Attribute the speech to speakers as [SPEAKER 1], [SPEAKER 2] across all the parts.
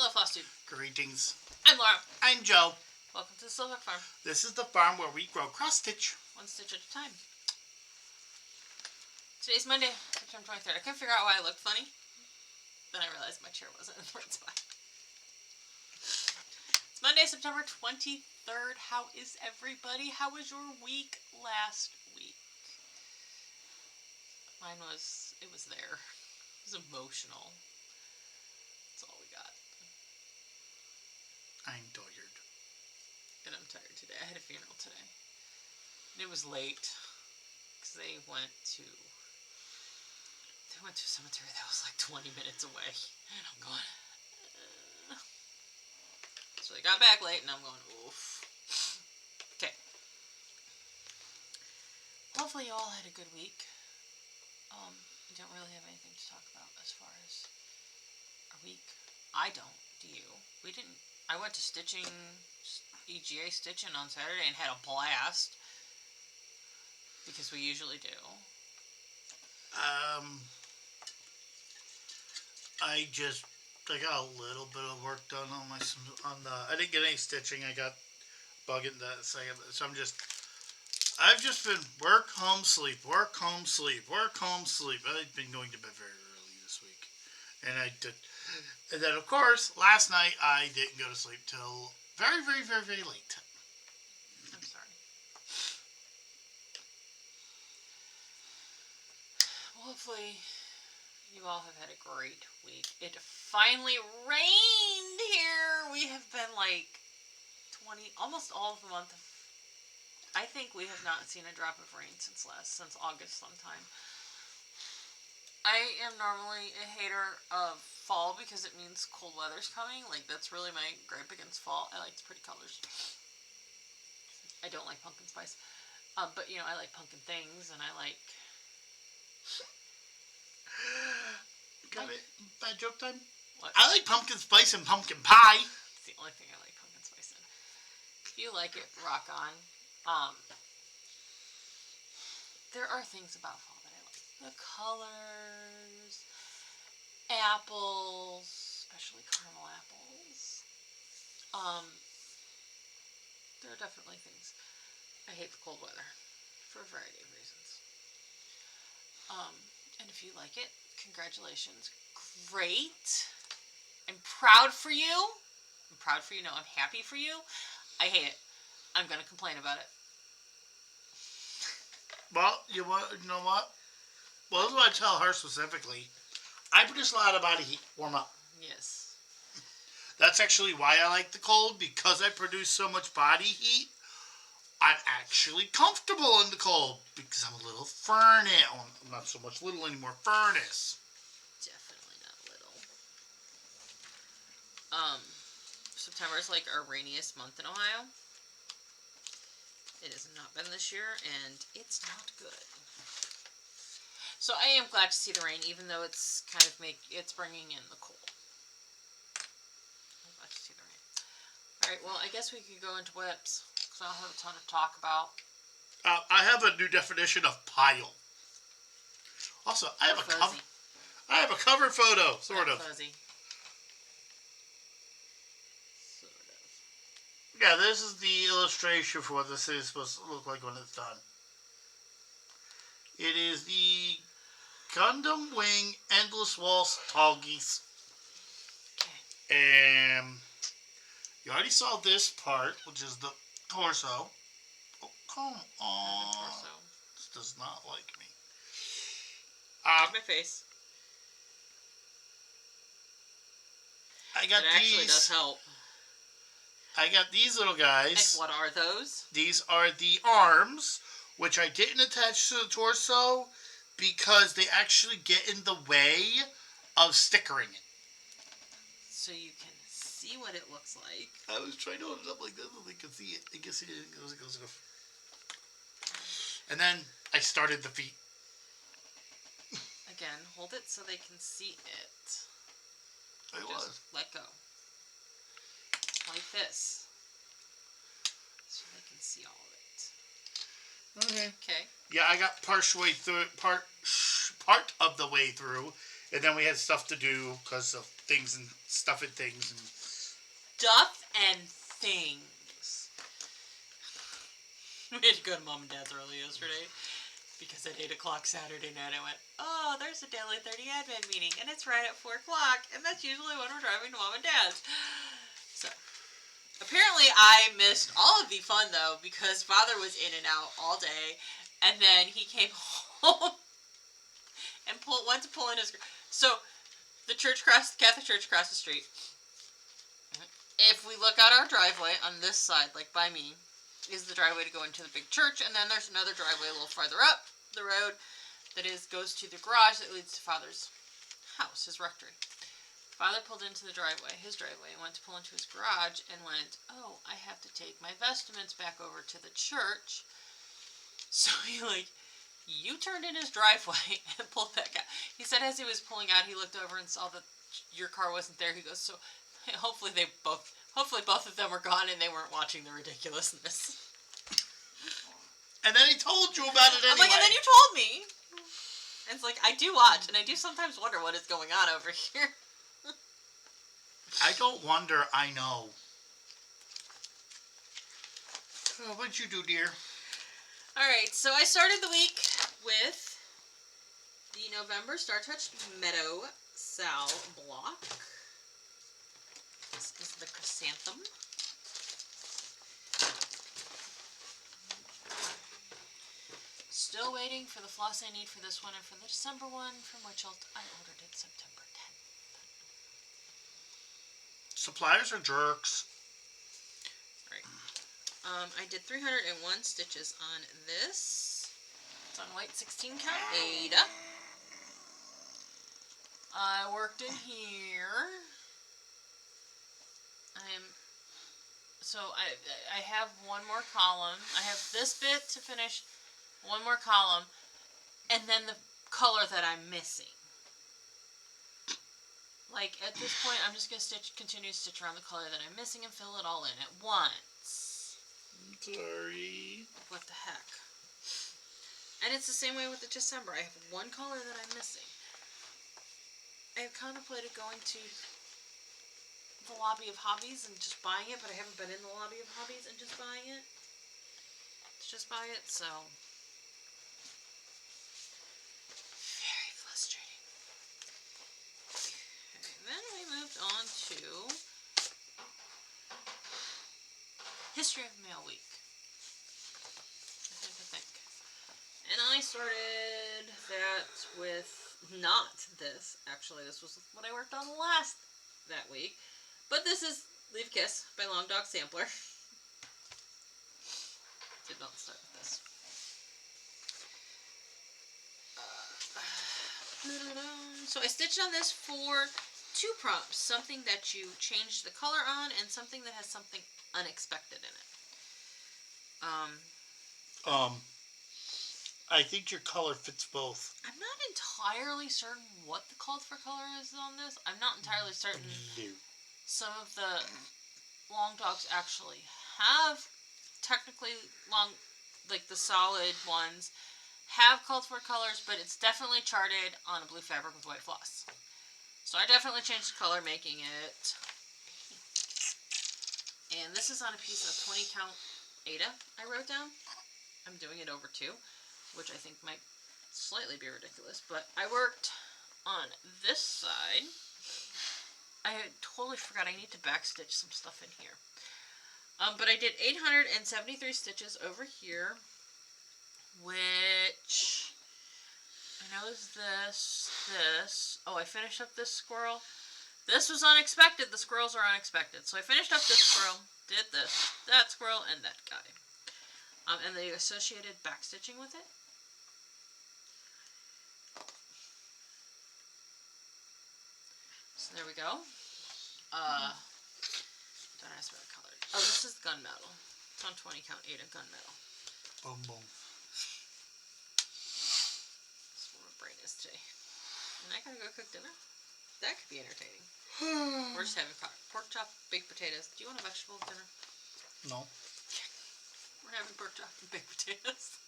[SPEAKER 1] Hello, flosstube.
[SPEAKER 2] Greetings.
[SPEAKER 1] I'm Laura.
[SPEAKER 2] I'm Joe.
[SPEAKER 1] Welcome to the Slovak Farm.
[SPEAKER 2] This is the farm where we grow cross-stitch.
[SPEAKER 1] One stitch at a time. Today's Monday, September 23rd. I couldn't figure out why I looked funny. Then I realized my chair wasn't in the right spot. It's Monday, September 23rd. How is everybody? How was your week last week? Mine was, it was there. It was emotional. That's all we got.
[SPEAKER 2] I'm tired.
[SPEAKER 1] And I'm tired today. I had a funeral today. And it was late. Because they went to a cemetery that was like 20 minutes away. And I'm going, So they got back late and I'm going, oof. Okay. Hopefully you all had a good week. I don't really have anything to talk about as far as our week. I don't. Do you? I went to stitching, EGA stitching on Saturday and had a blast. Because we usually do.
[SPEAKER 2] I got a little bit of work done on I didn't get any stitching. I got bugging that second. So I've just been work, home, sleep, work, home, sleep, work, home, sleep. I've been going to bed very early this week. And then of course, last night I didn't go to sleep till very, very, very, very late.
[SPEAKER 1] I'm sorry. Well, hopefully you all have had a great week. It finally rained here. We have been like almost all of the month of, I think we have not seen a drop of rain since August sometime. I am normally a hater of fall because it means cold weather's coming. Like, that's really my gripe against fall. I like the pretty colors. I don't like pumpkin spice. But, you know, I like pumpkin things, and I like...
[SPEAKER 2] Got it. Bad joke time?
[SPEAKER 1] What?
[SPEAKER 2] I like pumpkin spice and pumpkin pie.
[SPEAKER 1] It's the only thing I like pumpkin spice in. If you like it, rock on. There are things about fall that I like. The colors, apples, especially caramel apples. There are definitely things. I hate the cold weather for a variety of reasons. And if you like it, congratulations. Great. I'm proud for you. I'm proud for you. No, I'm happy for you. I hate it. I'm going to complain about it.
[SPEAKER 2] Well, you know what? Well, this is what I tell her specifically. I produce a lot of body heat. Warm up.
[SPEAKER 1] Yes.
[SPEAKER 2] That's actually why I like the cold, because I produce so much body heat. I'm actually comfortable in the cold because I'm a little furnace. Oh, not so much little anymore. Furnace.
[SPEAKER 1] Definitely not little. September is like our rainiest month in Ohio. It has not been this year, and it's not good. So I am glad to see the rain, even though it's kind of it's bringing in the cold. I'm glad to see the rain. All right, well, I guess we could go into whips, because I don't have a ton to talk about.
[SPEAKER 2] I have a new definition of pile. Also, I have a cover photo, sort of.
[SPEAKER 1] Fuzzy.
[SPEAKER 2] Yeah, this is the illustration for what this is supposed to look like when it's done. It is the Gundam Wing Endless Waltz Tall Geese.
[SPEAKER 1] Okay.
[SPEAKER 2] And you already saw this part, which is the torso. Oh, come on.
[SPEAKER 1] Torso.
[SPEAKER 2] This does not like me.
[SPEAKER 1] My face.
[SPEAKER 2] I got
[SPEAKER 1] it actually does help.
[SPEAKER 2] I got these little guys.
[SPEAKER 1] And what are those?
[SPEAKER 2] These are the arms, which I didn't attach to the torso because they actually get in the way of stickering it.
[SPEAKER 1] So you can see what it looks like.
[SPEAKER 2] I was trying to hold it up like this so they could see it. You can see it. It goes. And then I started the feet.
[SPEAKER 1] Again, hold it so they can see it. Just let go. Like this. So they can see all of it.
[SPEAKER 2] Okay.
[SPEAKER 1] Okay.
[SPEAKER 2] Yeah, I got part of the way through, And then we had stuff to do because of things and stuff and things. And
[SPEAKER 1] Stuff and things. We had to go to Mom and Dad's early yesterday because at 8 o'clock Saturday night I went, oh, there's a Daily 30 admin meeting and it's right at 4 o'clock and that's usually when we're driving to Mom and Dad's. So, apparently I missed all of the fun though because Father was in and out all day and then he came home and went to pull in his... So, the Catholic church across the street, if we look out our driveway on this side, like by me, is the driveway to go into the big church, and then there's another driveway a little farther up the road that goes to the garage that leads to Father's house, his rectory. Father pulled into his driveway, and went to pull into his garage, and went, oh, I have to take my vestments back over to the church. So he, you turned in his driveway and pulled back out. He said as he was pulling out, he looked over and saw that your car wasn't there. He goes, so hopefully both of them were gone and they weren't watching the ridiculousness.
[SPEAKER 2] And then he told you about it anyway.
[SPEAKER 1] I'm like, and then you told me. And it's like, I do watch, and I do sometimes wonder what is going on over here.
[SPEAKER 2] I don't wonder, I know. What'd you do, dear?
[SPEAKER 1] Alright, so I started the week with the November Star Touch Meadow Sal block. This is the chrysanthem. Still waiting for the floss I need for this one and for the December one, from which I ordered it September 10th.
[SPEAKER 2] Suppliers are jerks.
[SPEAKER 1] Right. I did 301 stitches on this. It's on white 16 count Ada. I worked in here. I have one more column. I have this bit to finish, one more column, and then the color that I'm missing. Like, at this point, I'm just going to continue to stitch around the color that I'm missing and fill it all in at once.
[SPEAKER 2] Sorry.
[SPEAKER 1] What the heck? And it's the same way with the December. I have one color that I'm missing. I have contemplated going to the lobby of hobbies and just buying it, but I haven't been in the lobby of hobbies and just buying it. To just buy it, so... very frustrating. Okay, then we moved on to History of Mail Week. I think. And I started that with not this. Actually, this was what I worked on that week. But this is Leave a Kiss by Long Dog Sampler. Did not start with this. So I stitched on this for 2 prompts. Something that you change the color on and something that has something unexpected in it.
[SPEAKER 2] I think your color fits both.
[SPEAKER 1] I'm not entirely certain what the called for color is on this. I'm not entirely certain.
[SPEAKER 2] Blue.
[SPEAKER 1] Some of the long dogs actually have technically like the solid ones have called for colors, but it's definitely charted on a blue fabric with white floss. So I definitely changed the color, making it. And this is on a piece of 20 count Ada I wrote down. I'm doing it over 2, which I think might slightly be ridiculous, but I worked on this side. I totally forgot I need to backstitch some stuff in here. But I did 873 stitches over here, which I know is this. Oh, I finished up this squirrel. This was unexpected. The squirrels are unexpected. So I finished up this squirrel, did this, that squirrel, and that guy. And the associated backstitching with it. So there we go. Don't ask about the color. Oh, this is gunmetal. It's on 20 count Ada gunmetal.
[SPEAKER 2] Boom, boom.
[SPEAKER 1] That's what my brain is today. And I gotta go cook dinner. That could be entertaining. We're just having pork chop, baked potatoes. Do you want a vegetable dinner?
[SPEAKER 2] No.
[SPEAKER 1] We're having pork chop and baked potatoes.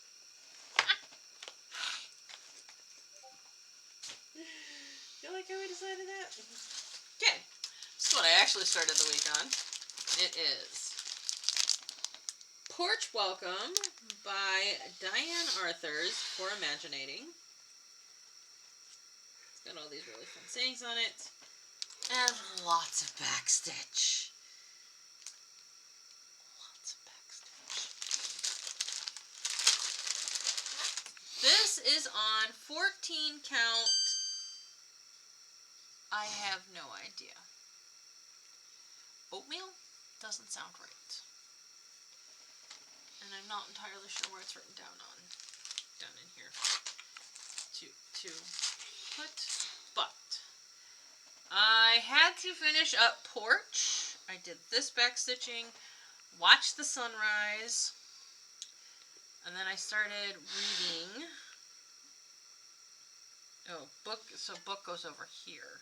[SPEAKER 1] The like how we decided that. Okay, this is what I actually started the week on. It is Porch Welcome by Diane Arthurs for Imaginating. It's got all these really fun sayings on it. And lots of backstitch. Lots of backstitch. This is on 14 count. I have no idea. Oatmeal? Doesn't sound right. And I'm not entirely sure where it's written down in here to put, but I had to finish up Porch. I did this backstitching, watched the sunrise, and then I started reading. Oh, book. So book goes over here.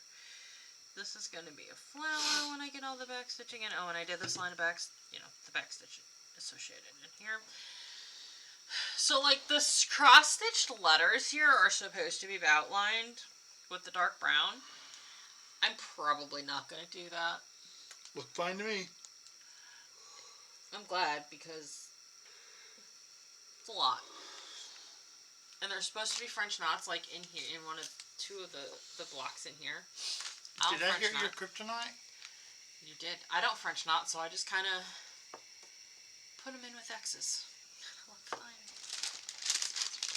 [SPEAKER 1] This is going to be a flower when I get all the backstitching in. Oh, and I did this line of the backstitching associated in here. So, like, the cross-stitched letters here are supposed to be outlined with the dark brown. I'm probably not going to do that.
[SPEAKER 2] Looked fine to me.
[SPEAKER 1] I'm glad, because it's a lot. And there's supposed to be French knots, like, in here, in two of the blocks in here.
[SPEAKER 2] Did I hear your kryptonite?
[SPEAKER 1] You did. I don't French knot, so I just kind of put them in with X's. Look fine.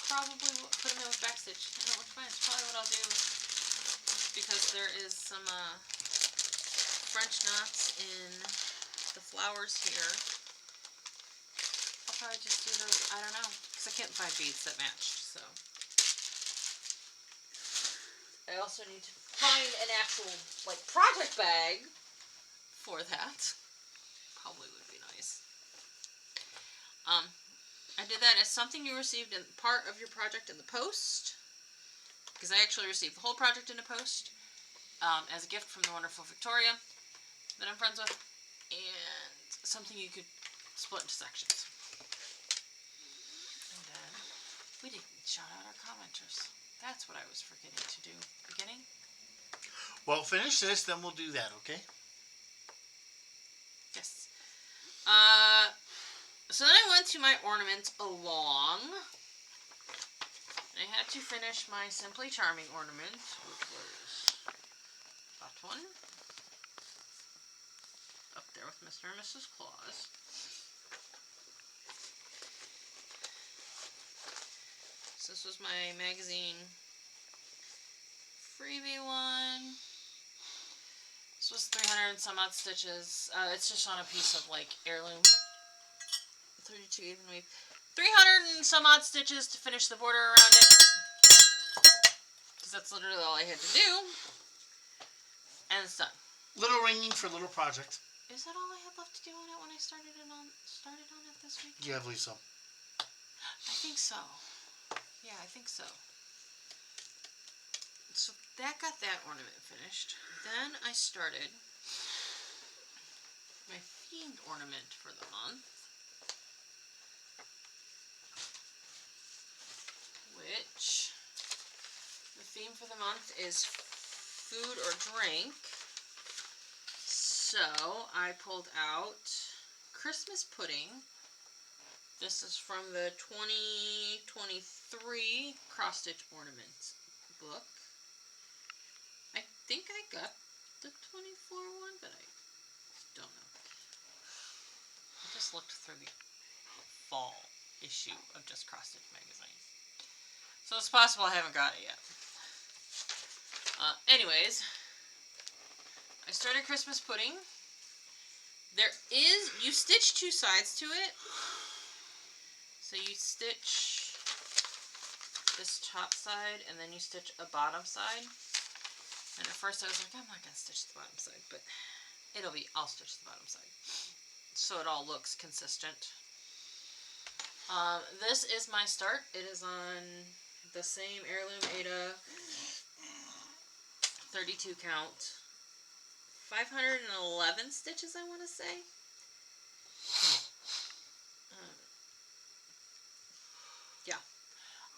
[SPEAKER 1] Probably put them in with backstitch. And it looks fine. It's probably what I'll do, because there is some French knots in the flowers here. I'll probably just do those. I don't know, because I can't find beads that matched. So I also need to find an actual, like, project bag for that. Probably would be nice. I did that as something you received in part of your project in the post, because I actually received the whole project in the post as a gift from the wonderful Victoria that I'm friends with, and something you could split into sections. And then we didn't shout out our commenters. That's what I was forgetting to do. Beginning?
[SPEAKER 2] Well, finish this, then we'll do that, okay?
[SPEAKER 1] Yes. So then I went to my ornament along. And I had to finish my Simply Charming ornament, which was that one. Up there with Mr. and Mrs. Claus. So this was my magazine freebie one. This was 300 and some odd stitches. It's just on a piece of, like, heirloom. 32 even weave. 300 and some odd stitches to finish the border around it. Because that's literally all I had to do. And it's done.
[SPEAKER 2] Little ringing for little project.
[SPEAKER 1] Is that all I had left to do on it when I started on it this week?
[SPEAKER 2] Yeah, I believe so.
[SPEAKER 1] I think so. Yeah, I think so. So that got that ornament finished. Then I started my themed ornament for the month, which the theme for the month is food or drink. So I pulled out Christmas pudding. This is from the 2023 cross stitch ornament book. I think I got the 24 one, but I don't know. I just looked through the fall issue of Just Cross Stitch magazine, so it's possible I haven't got it yet. Anyways, I started Christmas pudding. You stitch two sides to it. So you stitch this top side, and then you stitch a bottom side. And at first I was like, I'm not going to stitch the bottom side, but I'll stitch the bottom side. So it all looks consistent. This is my start. It is on the same Heirloom Ada 32 count. 511 stitches, I want to say. Yeah.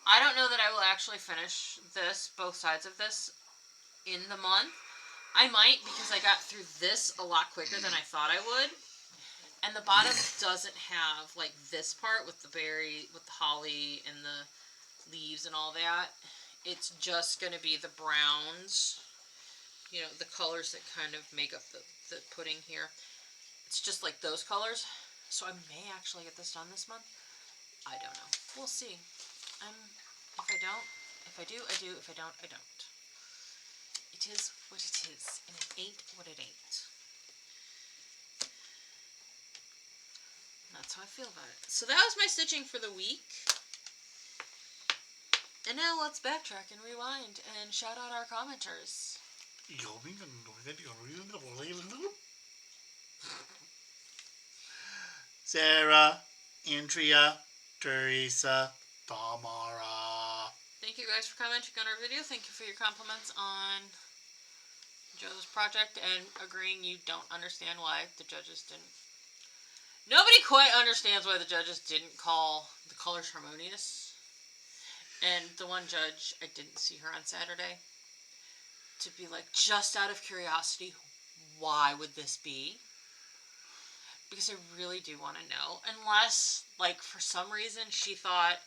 [SPEAKER 1] I don't know that I will actually finish both sides of this, in the month. I might, because I got through this a lot quicker than I thought I would. And the bottom doesn't have, like, this part with the berry, with the holly and the leaves and all that. It's just going to be the browns, you know, the colors that kind of make up the pudding here. It's just like those colors. So I may actually get this done this month. I don't know. We'll see. If I don't, if I do, I do. If I don't, I don't. It is what it is, and it ain't what it ain't. That's how I feel about it. So that was my stitching for the week. And now let's backtrack and rewind and shout out our commenters.
[SPEAKER 2] Sarah, Andrea, Teresa, Tamara.
[SPEAKER 1] Thank you guys for commenting on our video. Thank you for your compliments on Joe's project and agreeing you don't understand why the judges didn't. Nobody quite understands why the judges didn't call the colors harmonious. And the one judge, I didn't see her on Saturday, to be like, just out of curiosity, why would this be? Because I really do want to know. Unless, like, for some reason she thought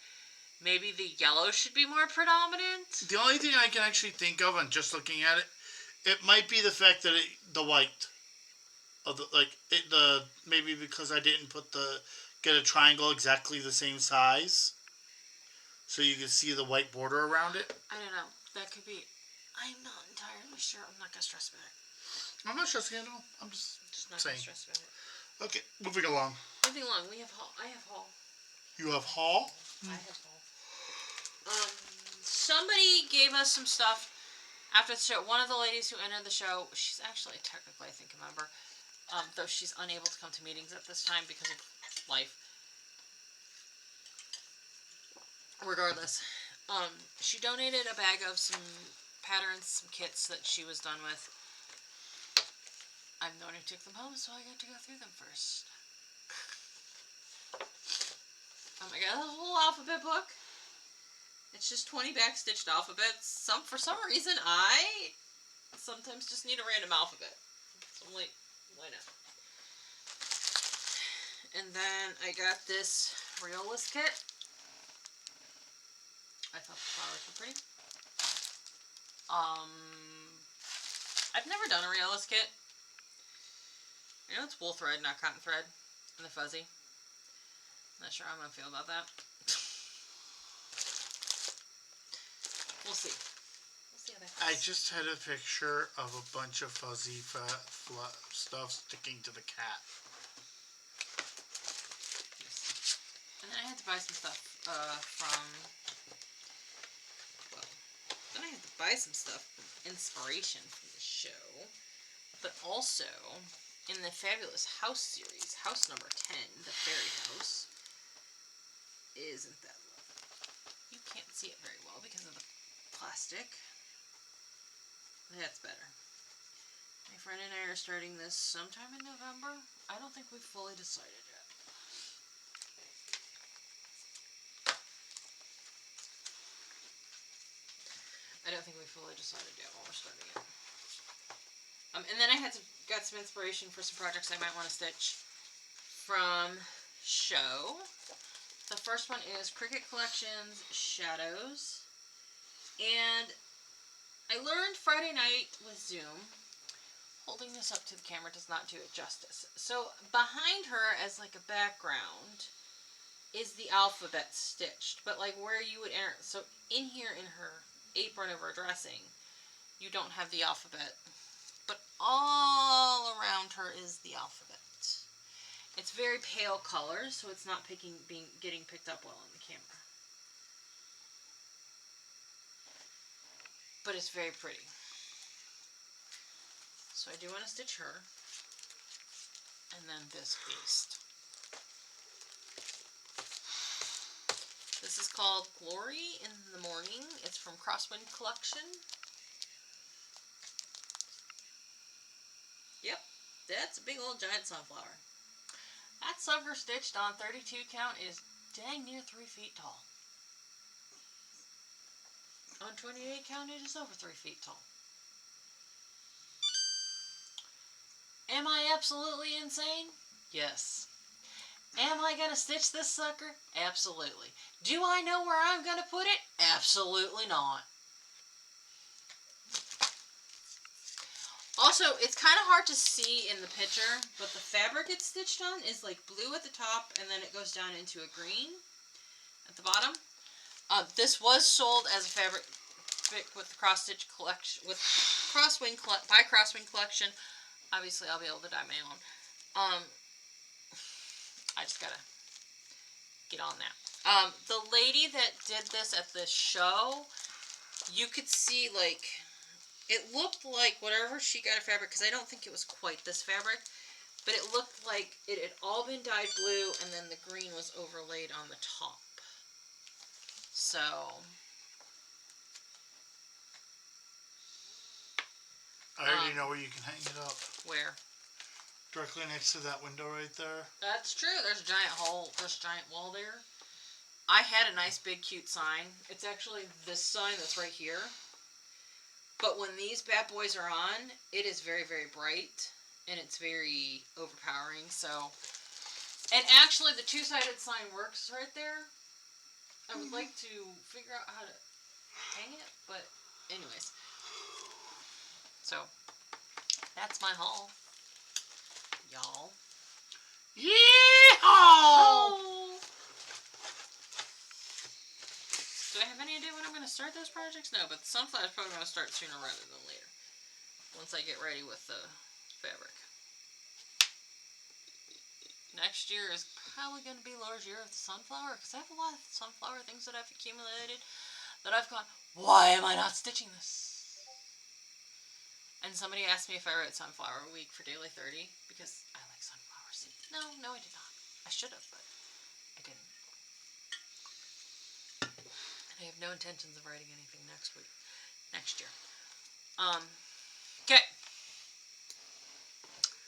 [SPEAKER 1] maybe the yellow should be more predominant.
[SPEAKER 2] The only thing I can actually think of, and just looking at it, it might be the fact that the white of the maybe because I didn't get a triangle exactly the same size, so you can see the white border around it.
[SPEAKER 1] I don't know. That could be. I'm not entirely sure. I'm not gonna stress about it.
[SPEAKER 2] I'm not stressing at all. I'm just
[SPEAKER 1] not
[SPEAKER 2] saying.
[SPEAKER 1] Gonna stress about it.
[SPEAKER 2] Okay, moving along.
[SPEAKER 1] Moving along. We have haul. I have haul.
[SPEAKER 2] You have haul?
[SPEAKER 1] I have haul. Somebody gave us some stuff after the show. One of the ladies who entered the show, she's actually technically, I think, a member, though she's unable to come to meetings at this time because of life. Regardless, she donated a bag of some patterns, some kits that she was done with. I'm the one who took them home, so I got to go through them first. Oh my god, this little alphabet book. It's just 20 backstitched alphabets. For some reason, I sometimes just need a random alphabet. So I'm like, why not? And then I got this Realist kit. I thought the flowers were pretty. I've never done a Realist kit. I know it's wool thread, not cotton thread, and they're fuzzy. Not sure how I'm gonna feel about that. We'll see. We'll see how that goes.
[SPEAKER 2] I just had a picture of a bunch of fuzzy stuff sticking to the cat.
[SPEAKER 1] Yes. And then I had to buy some stuff then I had to buy some stuff from inspiration from the show, but also in the Fabulous House series, house number 10, the fairy house. Isn't that lovely? You can't see it very well because of the plastic. That's better. My friend and I are starting this sometime in November. I don't think we've fully decided yet. I don't think we fully decided yet when we're starting it. And then I got some inspiration for some projects I might want to stitch from show. The first one is Cricut Collections Shadows. And I learned Friday night with Zoom. Holding this up to the camera does not do it justice. So behind her as like a background is the alphabet stitched. But like where you would enter. So in here in her apron of her dressing, you don't have the alphabet. But all around her is the alphabet. It's very pale colors, so it's not getting picked up well on the camera. But it's very pretty. So I do want to stitch her. And then this beast. This is called Glory in the Morning. It's from Crosswind Collection. Yep, that's a big old giant sunflower. That sucker stitched on 32 count is dang near 3 feet tall. On 28 count, it is over 3 feet tall. Am I absolutely insane? Yes. Am I going to stitch this sucker? Absolutely. Do I know where I'm going to put it? Absolutely not. Also, it's kind of hard to see in the picture, but the fabric it's stitched on is like blue at the top, and then it goes down into a green at the bottom. This was sold as a fabric with the cross stitch collection, with by Crosswing collection. Obviously, I'll be able to dye my own. I just gotta get on that. The lady that did this at the show, you could see like it looked like whatever she got a fabric, because I don't think it was quite this fabric, but it looked like it had all been dyed blue and then the green was overlaid on the top. So
[SPEAKER 2] I already know where you can hang it up.
[SPEAKER 1] where?
[SPEAKER 2] Directly next to that window right there.
[SPEAKER 1] That's true. There's a giant hole. There's a giant wall there. I had a nice big cute sign. It's actually this sign that's right here. But when these bad boys are on, it is very, very bright. And it's very overpowering. So, and actually the two-sided sign works right there. I would like to figure out how to hang it. But anyways. So, that's my haul. Y'all.
[SPEAKER 2] Yeehaw!
[SPEAKER 1] Do I have any idea when I'm going to start those projects? No, but the sunflower is probably going to start sooner rather than later. Once I get ready with the fabric. Next year is probably going to be Laura's year of the sunflower, because I have a lot of sunflower things that I've accumulated that I've gone, why am I not stitching this? And somebody asked me if I wrote Sunflower Week for Daily 30, because I like sunflower seeds. No, I did not. I should have, but I didn't. And I have no intentions of writing anything next year. Okay.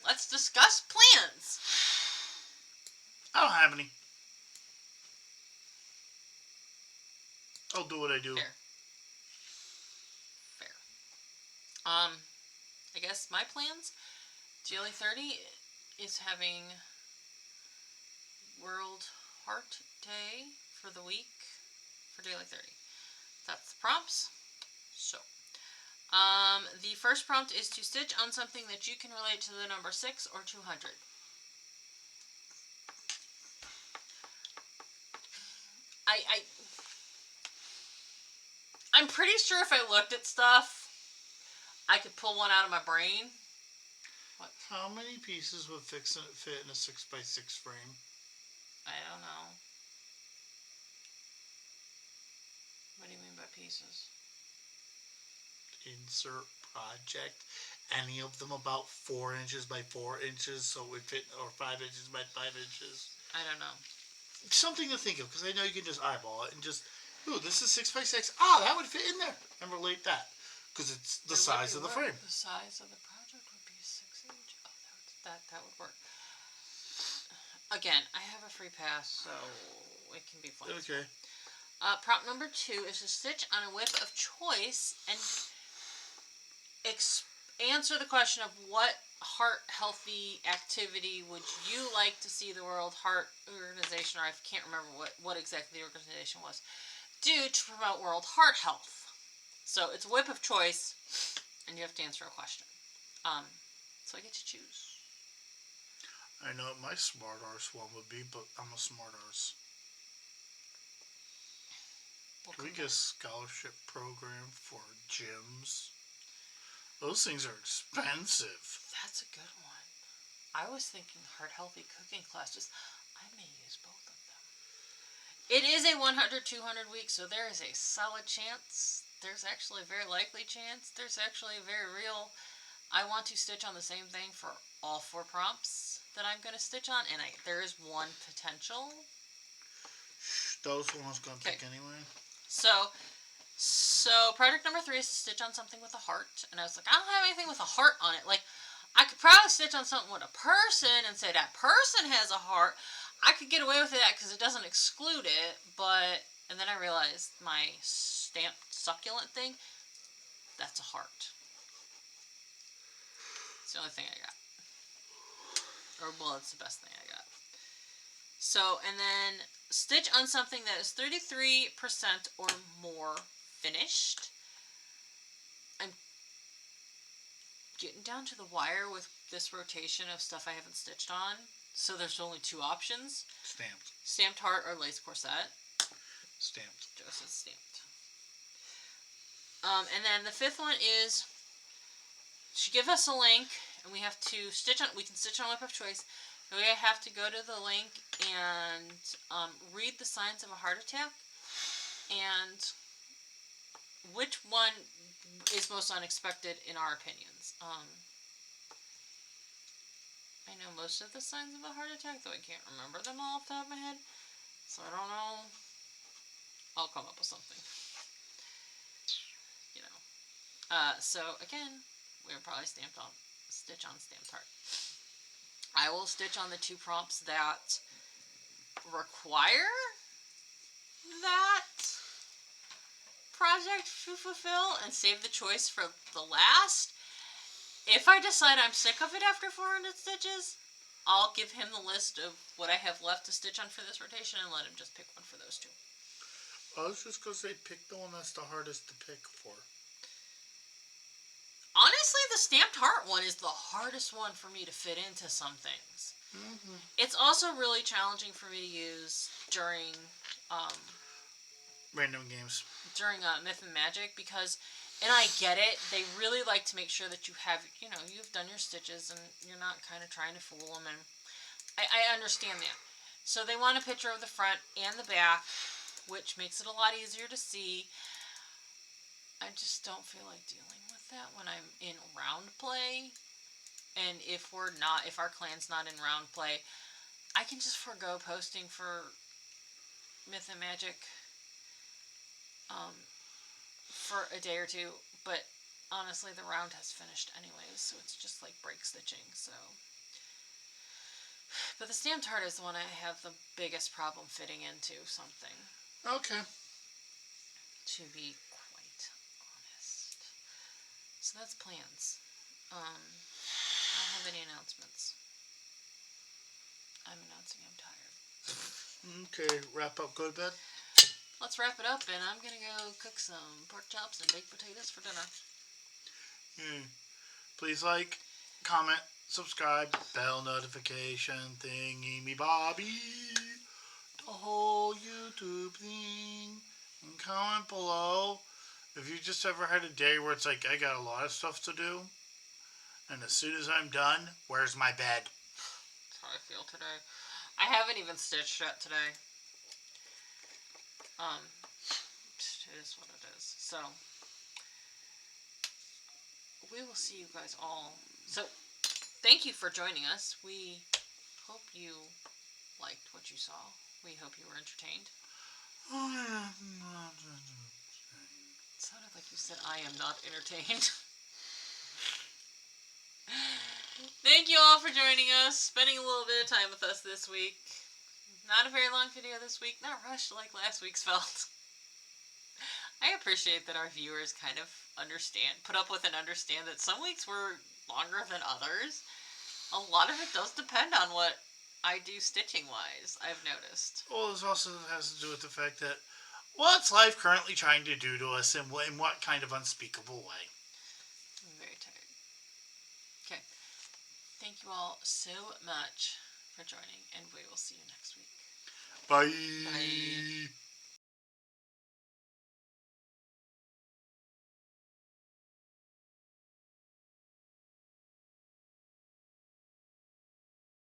[SPEAKER 1] Let's discuss plans.
[SPEAKER 2] I don't have any. I'll do what I do.
[SPEAKER 1] Fair. I guess my plans, Daily 30 is having World Heart Day for the week for Daily 30. That's the prompts. So, the first prompt is to stitch on something that you can relate to the number 6 or 200. I'm pretty sure if I looked at stuff, I could pull one out of my brain. What?
[SPEAKER 2] How many pieces would fit in a 6x6 frame?
[SPEAKER 1] I don't know. What do you mean by pieces?
[SPEAKER 2] Insert project. Any of them about 4 inches by 4 inches, so it would fit, or 5 inches by 5 inches.
[SPEAKER 1] I don't know.
[SPEAKER 2] Something to think of, because I know you can just eyeball it and just, ooh, this is 6x6. Ah, that would fit in there, and relate that, because it's the size of the frame.
[SPEAKER 1] The size of the project would be 6 inch. Oh, that would work. Again, I have a free pass, so it can be flexible.
[SPEAKER 2] Okay.
[SPEAKER 1] Prompt number 2 is to stitch on a whip of choice and answer the question of what heart-healthy activity would you like to see the World Heart Organization, or I can't remember what exactly the organization was, do to promote world heart health. So it's a whip of choice, and you have to answer a question. So I get to choose.
[SPEAKER 2] I know what my smart arse one would be, but I'm a smart arse. Can we get a scholarship program for gyms? Those things are expensive.
[SPEAKER 1] That's a good one. I was thinking heart-healthy cooking classes. I may use both of them. It is a 100-200 week, so there is a solid chance. There's actually a very likely chance. There's actually a very real. I want to stitch on the same thing for all 4 prompts that I'm going to stitch on, and there is one potential.
[SPEAKER 2] Those ones going to pick anyway.
[SPEAKER 1] So project number 3 is to stitch on something with a heart, and I was like, I don't have anything with a heart on it. Like, I could probably stitch on something with a person and say that person has a heart. I could get away with that because it doesn't exclude it, and then I realized my stamped succulent thing, that's a heart. It's the only thing I got. Well, it's the best thing I got. So, and then stitch on something that is 33% or more finished. I'm getting down to the wire with this rotation of stuff I haven't stitched on. So there's only 2 options.
[SPEAKER 2] Stamped.
[SPEAKER 1] Stamped heart or lace corset.
[SPEAKER 2] Stamped.
[SPEAKER 1] Joe says stamped. And then the 5th one is, she gives us a link, and we have to stitch on, we can stitch on whip of choice. And we have to go to the link and read the signs of a heart attack. And which one is most unexpected in our opinions. I know most of the signs of a heart attack, though I can't remember them all off the top of my head. So I don't know. I'll come up with something. You know. So again, we're probably stitch on stamped heart. I will stitch on the 2 prompts that require that project to fulfill and save the choice for the last. If I decide I'm sick of it after 400 stitches, I'll give him the list of what I have left to stitch on for this rotation and let him just pick one for those 2.
[SPEAKER 2] I was just going to say pick the one that's the hardest to pick for.
[SPEAKER 1] Honestly, the stamped heart one is the hardest one for me to fit into some things.
[SPEAKER 2] Mm-hmm.
[SPEAKER 1] It's also really challenging for me to use during
[SPEAKER 2] random games.
[SPEAKER 1] During Myth and Magic, because, and I get it, they really like to make sure that you have, you've done your stitches and you're not kind of trying to fool them, and I understand that. So they want a picture of the front and the back, which makes it a lot easier to see. I just don't feel like dealing with that when I'm in round play. And if our clan's not in round play, I can just forego posting for Myth and Magic for a day or 2. But honestly, the round has finished anyways, so it's just like break stitching. So, but the stamped heart is the one I have the biggest problem fitting into something.
[SPEAKER 2] Okay.
[SPEAKER 1] To be quite honest. So that's plans. I don't have any announcements. I'm announcing I'm tired.
[SPEAKER 2] Okay, wrap up, go to bed.
[SPEAKER 1] Let's wrap it up, and I'm gonna go cook some pork chops and baked potatoes for dinner.
[SPEAKER 2] Please like, comment, subscribe, bell notification thingy me bobby, the whole YouTube thing, and comment below if you just ever had a day where it's like I got a lot of stuff to do, and as soon as I'm done, where's my bed?
[SPEAKER 1] That's how I feel today. I haven't even stitched yet today. It is what it is. So, we will see you guys all. So, thank you for joining us. We hope you liked what you saw. We hope you were entertained. It sounded like you said, I am not entertained. Thank you all for joining us, spending a little bit of time with us this week. Not a very long video this week, not rushed like last week's felt. I appreciate that our viewers kind of put up with and understand that some weeks were longer than others. A lot of it does depend on what I do stitching-wise, I've noticed.
[SPEAKER 2] Well, this also has to do with the fact that what's life currently trying to do to us, and in what kind of unspeakable way?
[SPEAKER 1] I'm very tired. Okay. Thank you all so much for joining, and we will see you next week.
[SPEAKER 2] Bye.
[SPEAKER 1] Bye.